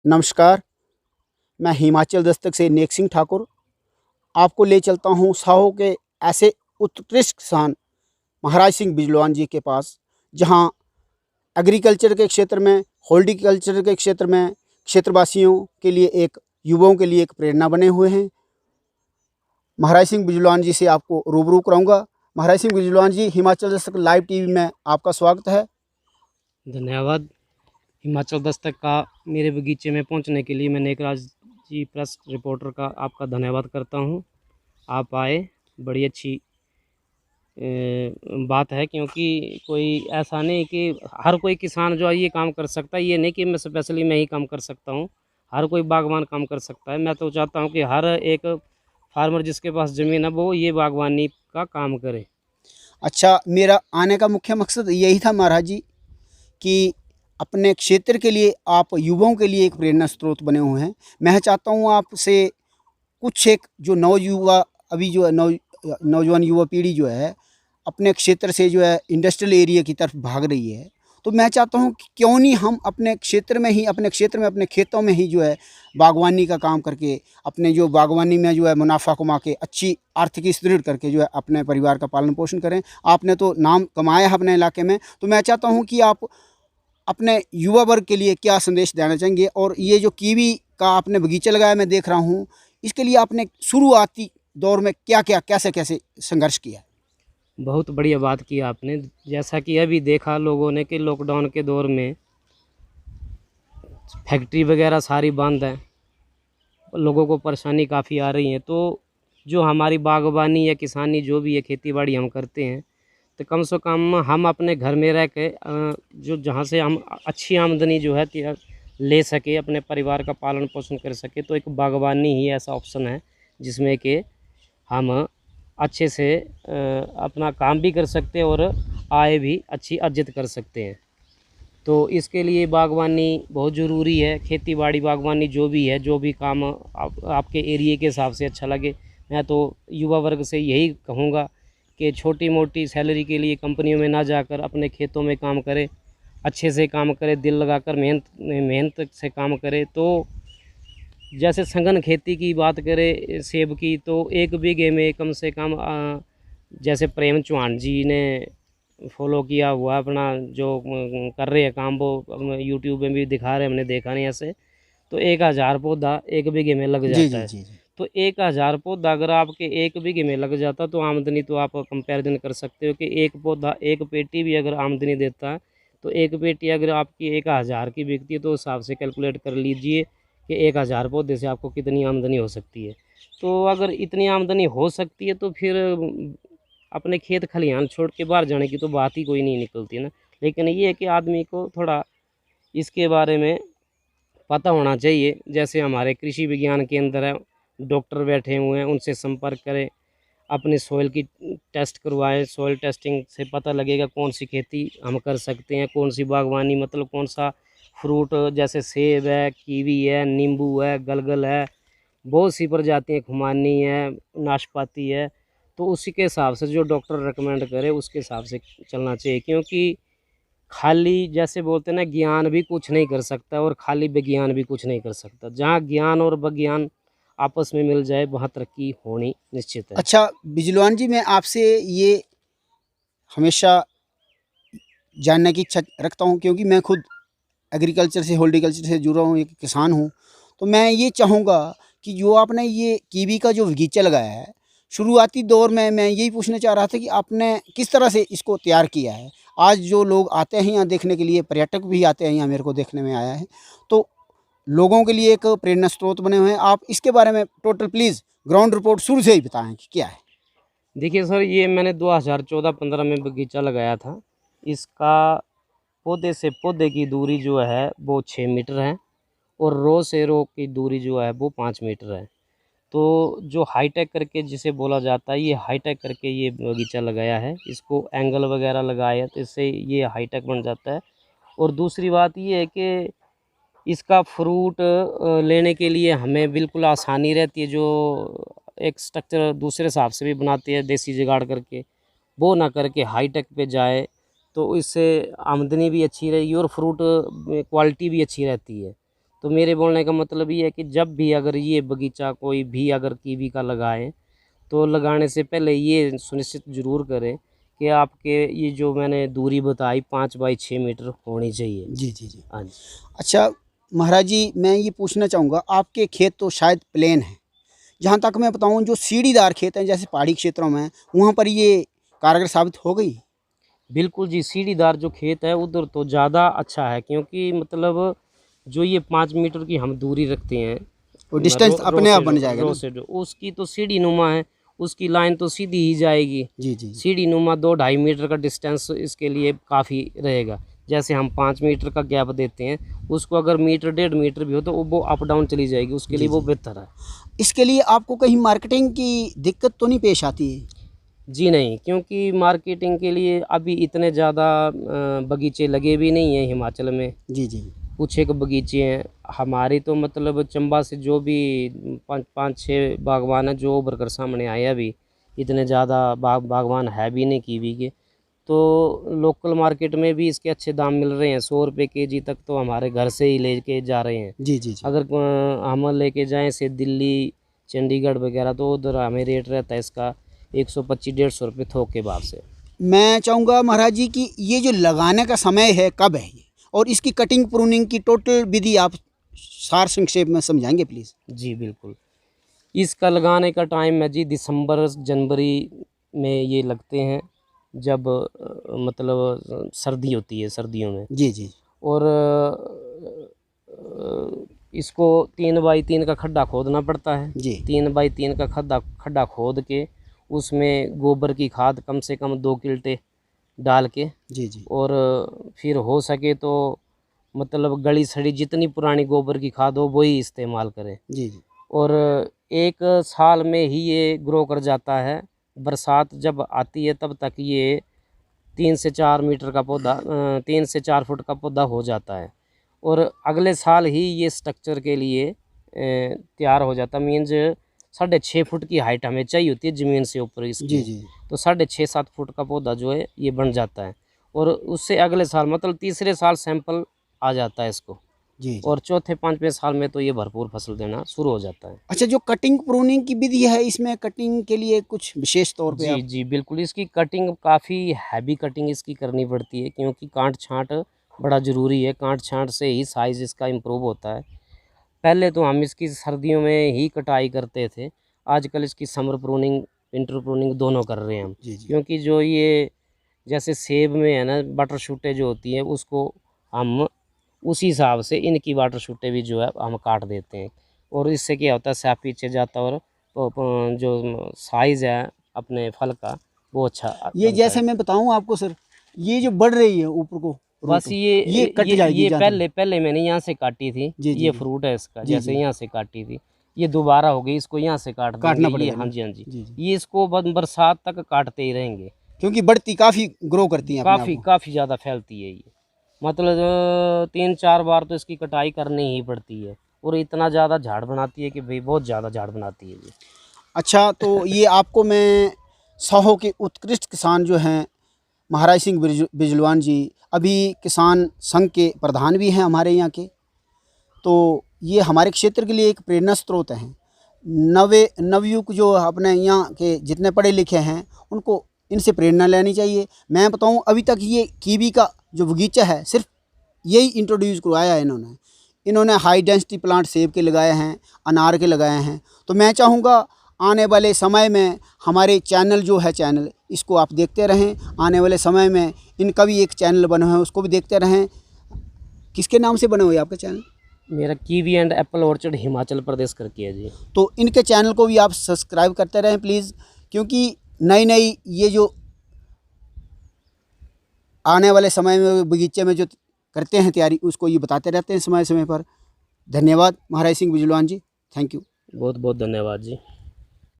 नमस्कार, मैं हिमाचल दस्तक से नेक सिंह ठाकुर आपको ले चलता हूँ साहो के ऐसे उत्कृष्ट किसान महाराज सिंह बिजलवान जी के पास, जहाँ एग्रीकल्चर के क्षेत्र में, हॉर्टिकल्चर के क्षेत्र में क्षेत्रवासियों के लिए युवाओं के लिए एक प्रेरणा बने हुए हैं। महाराज सिंह बिजलवान जी से आपको रूबरू कराऊंगा। महाराज सिंह बिजलवान जी, हिमाचल दस्तक लाइव टीवी में आपका स्वागत है। धन्यवाद। हिमाचल दस्तक का मेरे बगीचे में पहुंचने के लिए मैं नेकराज जी प्रेस रिपोर्टर का आपका धन्यवाद करता हूं। आप आए, बड़ी अच्छी बात है, क्योंकि कोई ऐसा नहीं कि हर कोई किसान जो है ये काम कर सकता है। ये नहीं कि मैं स्पेशली मैं ही काम कर सकता हूं, हर कोई बागवान काम कर सकता है। मैं तो चाहता हूं कि हर एक फार्मर जिसके पास ज़मीन है वो ये बागवानी का काम करे। अच्छा, मेरा आने का मुख्य मकसद यही था महाराज जी कि अपने क्षेत्र के लिए आप युवाओं के लिए एक प्रेरणा स्रोत बने हुए हैं। मैं चाहता हूँ आपसे कुछ एक जो नवयुवा अभी जो है नौजवान युवा पीढ़ी जो है अपने क्षेत्र से जो है इंडस्ट्रियल एरिया की तरफ भाग रही है, तो मैं चाहता हूँ कि क्यों नहीं हम अपने क्षेत्र में ही, अपने खेतों में ही जो है बागवानी का काम करके, अपने जो बागवानी में जो है मुनाफा कमा के अच्छी आर्थिक सुदृढ़ करके जो है अपने परिवार का पालन पोषण करें। आपने तो नाम कमाया है अपने इलाके में, तो मैं चाहता हूँ कि आप अपने युवा वर्ग के लिए क्या संदेश देना चाहेंगे। और ये जो कीवी का आपने बगीचा लगाया मैं देख रहा हूँ, इसके लिए आपने शुरुआती दौर में क्या क्या कैसे कैसे संघर्ष किया? बहुत बढ़िया बात की आपने। जैसा कि अभी देखा लोगों ने कि लॉकडाउन के दौर में फैक्ट्री वगैरह सारी बंद है, लोगों को परेशानी काफ़ी आ रही है। तो जो हमारी बागवानी या किसानी जो भी है, खेती बाड़ी हम करते हैं, तो कम से कम हम अपने घर में रह के जो जहाँ से हम अच्छी आमदनी जो है ले सके, अपने परिवार का पालन पोषण कर सके, तो एक बागवानी ही ऐसा ऑप्शन है जिसमें कि हम अच्छे से अपना काम भी कर सकते हैं और आय भी अच्छी अर्जित कर सकते हैं। तो इसके लिए बागवानी बहुत ज़रूरी है। खेती बाड़ी बागवानी जो भी है, जो भी काम आपके एरिए के हिसाब से अच्छा लगे, मैं तो युवा वर्ग से यही कहूँगा कि छोटी मोटी सैलरी के लिए कंपनियों में ना जाकर अपने खेतों में काम करें, अच्छे से काम करें, दिल लगाकर मेहनत मेहनत से काम करें। तो जैसे सघन खेती की बात करें सेब की, तो 1 बीघे में कम से कम जैसे प्रेम चौहान जी ने फॉलो किया हुआ अपना जो कर रहे हैं काम, वो यूट्यूब में भी दिखा रहे हैं, हमने देखा नहीं ऐसे। तो 1000 पौधा 1 बीघे में लग जी जाता जी है। जी जी। तो 1000 पौधा अगर आपके 1 बीघे में लग जाता, तो आमदनी तो आप कंपैरिजन कर सकते हो कि एक पौधा 1 पेटी भी अगर आमदनी देता है, तो 1 पेटी अगर आपकी 1000 की बिकती है, तो उस हिसाब से कैलकुलेट कर लीजिए कि 1000 पौधे से आपको कितनी आमदनी हो सकती है। तो अगर इतनी आमदनी हो सकती है, तो फिर अपने खेत खलिहान छोड़ के बाहर जाने की तो बात ही कोई नहीं निकलती ना। लेकिन ये है कि आदमी को थोड़ा इसके बारे में पता होना चाहिए। जैसे हमारे कृषि विज्ञान केंद्र है, डॉक्टर बैठे हुए हैं, उनसे संपर्क करें, अपने सॉइल की टेस्ट करवाएं। सॉइल टेस्टिंग से पता लगेगा कौन सी खेती हम कर सकते हैं, कौन सी बागवानी, मतलब कौन सा फ्रूट, जैसे सेब है, कीवी है, नींबू है, गलगल है, बहुत सी प्रजातियाँ, खुमानी है, नाशपाती है। तो उसी के हिसाब से जो डॉक्टर रिकमेंड करे उसके हिसाब से चलना चाहिए। क्योंकि खाली जैसे बोलते हैं ना, ज्ञान भी कुछ नहीं कर सकता और खाली विज्ञान भी कुछ नहीं कर सकता। जहाँ ज्ञान और विज्ञान आपस में मिल जाए, वहाँ तरक्की होनी निश्चित है। अच्छा बिजलवान जी, मैं आपसे ये हमेशा जानने की इच्छा रखता हूँ, क्योंकि मैं खुद एग्रीकल्चर से, हॉर्टिकल्चर से जुड़ा हूँ, एक किसान हूँ। तो मैं ये चाहूँगा कि जो आपने ये कीवी का जो बगीचा लगाया है, शुरुआती दौर में मैं यही पूछना चाह रहा था कि आपने किस तरह से इसको तैयार किया है। आज जो लोग आते हैं यहाँ देखने के लिए, पर्यटक भी आते हैं यहाँ, मेरे को देखने में आया है, तो लोगों के लिए एक प्रेरणा स्रोत बने हुए हैं। आप इसके बारे में टोटल प्लीज़ ग्राउंड रिपोर्ट शुरू से ही बताएं कि क्या है। देखिए सर, ये मैंने 2014-15 में बगीचा लगाया था। इसका पौधे से पौधे की दूरी जो है वो 6 मीटर है, और रो से रो की दूरी जो है वो 5 मीटर है। तो जो हाईटेक करके जिसे बोला जाता है, ये हाईटेक करके ये बगीचा लगाया है। इसको एंगल वगैरह लगाया है, तो इससे ये हाईटेक बन जाता है। और दूसरी बात ये है कि इसका फ्रूट लेने के लिए हमें बिल्कुल आसानी रहती है। जो एक स्ट्रक्चर दूसरे हिसाब से भी बनाते हैं देसी जुगाड़ करके, वो ना करके हाईटेक पे जाए, तो इससे आमदनी भी अच्छी रहेगी और फ्रूट क्वालिटी भी अच्छी रहती है। तो मेरे बोलने का मतलब ये है कि जब भी अगर ये बगीचा कोई भी अगर कीवी का लगाए तो लगाने से पहले ये सुनिश्चित ज़रूर करें कि आपके ये जो मैंने दूरी बताई 5 बाई 6 मीटर होनी चाहिए। जी जी जी। हाँ जी। अच्छा महाराज जी, मैं ये पूछना चाहूँगा, आपके खेत तो शायद प्लेन हैं, जहाँ तक मैं बताऊँ जो सीढ़ीदार खेत हैं जैसे पहाड़ी क्षेत्रों में, वहाँ पर ये कारगर साबित हो गई? बिल्कुल जी, सीढ़ीदार जो खेत है उधर तो ज़्यादा अच्छा है, क्योंकि मतलब जो ये 5 मीटर की हम दूरी रखते हैं वो डिस्टेंस अपने आप बन जाएगा रो ना? से उसकी तो सीढ़ी नुमा है, उसकी लाइन तो सीधी ही जाएगी। जी जी। सीढ़ी नुमा 2-2.5 मीटर का डिस्टेंस इसके लिए काफ़ी रहेगा। जैसे हम 5 मीटर का गैप देते हैं, उसको अगर मीटर 1.5 मीटर भी हो तो वो अप डाउन चली जाएगी, उसके जी लिए वो जी। बेहतर है। इसके लिए आपको कहीं मार्केटिंग की दिक्कत तो नहीं पेश आती है? जी नहीं, क्योंकि मार्केटिंग के लिए अभी इतने ज़्यादा बगीचे लगे भी नहीं हैं हिमाचल में। जी जी। कुछ एक बगीचे हैं हमारे, तो मतलब चंबा से जो भी 5-6 बागवान हैं जो उभर कर सामने आए, अभी इतने ज़्यादा बागवान है भी नहीं कीवी के। तो लोकल मार्केट में भी इसके अच्छे दाम मिल रहे हैं, 100 रुपये केजी तक तो हमारे घर से ही लेके जा रहे हैं। जी जी जी। अगर हम लेके जाएं से दिल्ली चंडीगढ़ वगैरह तो उधर हमें रेट रहता है इसका 125-150 रुपये थोक के भाव से। मैं चाहूँगा महाराज जी कि ये जो लगाने का समय है कब है ये, और इसकी कटिंग प्रूनिंग की टोटल विधि आप सार संक्षेप में समझाएंगे प्लीज़? जी बिल्कुल। इसका लगाने का टाइम है जी दिसंबर जनवरी में ये लगते हैं, जब मतलब सर्दी होती है सर्दियों में। जी जी। और इसको 3 बाई 3 का खड्डा खोदना पड़ता है। जी 3 बाई 3 का खड्डा खोद के उसमें गोबर की खाद कम से कम 2 किल्टे डाल के, जी जी। और फिर हो सके तो मतलब गली सड़ी जितनी पुरानी गोबर की खाद हो वही इस्तेमाल करें। जी जी। और 1 साल में ही ये ग्रो कर जाता है। बरसात जब आती है तब तक ये 3 से 4 मीटर का पौधा 3 से 4 फुट का पौधा हो जाता है, और अगले साल ही ये स्ट्रक्चर के लिए तैयार हो जाता। मीन्स 6.5 फुट की हाइट हमें चाहिए होती है ज़मीन से ऊपर जी इसकी, जी। तो 6.5-7 फुट का पौधा जो है ये बन जाता है, और उससे अगले साल मतलब तीसरे साल सैंपल आ जाता है इसको, जी जी। और चौथे 5वें साल में तो ये भरपूर फसल देना शुरू हो जाता है। अच्छा, जो कटिंग प्रूनिंग की विधि है, इसमें कटिंग के लिए कुछ विशेष तौर पे जी, आप? जी, बिल्कुल। इसकी कटिंग काफ़ी हैवी कटिंग इसकी करनी पड़ती है, क्योंकि काट-छाँट बड़ा ज़रूरी है। काट-छाँट से ही साइज़ इसका इम्प्रूव होता है। पहले तो हम इसकी सर्दियों में ही कटाई करते थे। आजकल इसकी समर प्रूनिंग, विंटर प्रूनिंग दोनों कर रहे हैं हम। जी जी। क्योंकि जो ये जैसे सेब में है ना बटर शूटें जो होती हैं, उसको हम उसी हिसाब से इनकी वाटर शूटें भी जो है हम काट देते हैं, और इससे क्या होता है सैप पीछे जाता है, और जो साइज़ है अपने फल का वो अच्छा ये बनता जैसे है। मैं बताऊं आपको सर, ये जो बढ़ रही है ऊपर को रूट, बस ये ये कट जाएगी ये ज़्यादा। पहले पहले मैंने यहाँ से काटी थी, जी जी ये जी। फ्रूट है इसका, जी जैसे जी। यहाँ से काटी थी ये दोबारा हो गई, इसको यहाँ से काट देंगे काटना ये। पड़ेगा हाँ ना? जी, हाँ जी। जी जी। ये इसको बरसात तक काटते ही रहेंगे। क्योंकि बढ़ती काफ़ी ग्रो करती हैं अपने आप काफ़ी को। काफ़ी ज़्यादा फैलती है ये, मतलब 3-4 बार तो इसकी कटाई करनी ही पड़ती है, और इतना ज़्यादा झाड़ बनाती है कि भाई बहुत ज़्यादा झाड़ बनाती है ये। अच्छा, तो ये आपको मैं साहो के उत्कृष्ट किसान जो हैं महाराज सिंह बिजलवान जी, अभी किसान संघ के प्रधान भी हैं हमारे यहाँ के, तो ये हमारे क्षेत्र के लिए एक प्रेरणा स्रोत हैं। नवयुग जो अपने यहाँ के जितने पढ़े लिखे हैं उनको इनसे प्रेरणा लेनी चाहिए। मैं बताऊँ, अभी तक ये कीवी का जो बगीचा है सिर्फ यही इंट्रोड्यूस करवाया है इन्होंने। इन्होंने हाई डेंसिटी प्लांट सेब के लगाए हैं, अनार के लगाए हैं। तो मैं चाहूँगा आने वाले समय में हमारे चैनल जो है चैनल, इसको आप देखते रहें। आने वाले समय में इनका भी एक चैनल बना है, उसको भी देखते रहें। किसके नाम से बने हुए आपका चैनल? मेरा kiwi and apple orchard Himachal Pradesh करके है जी। तो इनके चैनल को भी आप सब्सक्राइब करते रहें प्लीज़, क्योंकि नई नई ये जो आने वाले समय में बगीचे में जो करते हैं तैयारी, उसको ये बताते रहते हैं समय समय पर। धन्यवाद महाराज सिंह बिजलवान जी, थैंक यू। बहुत बहुत धन्यवाद जी।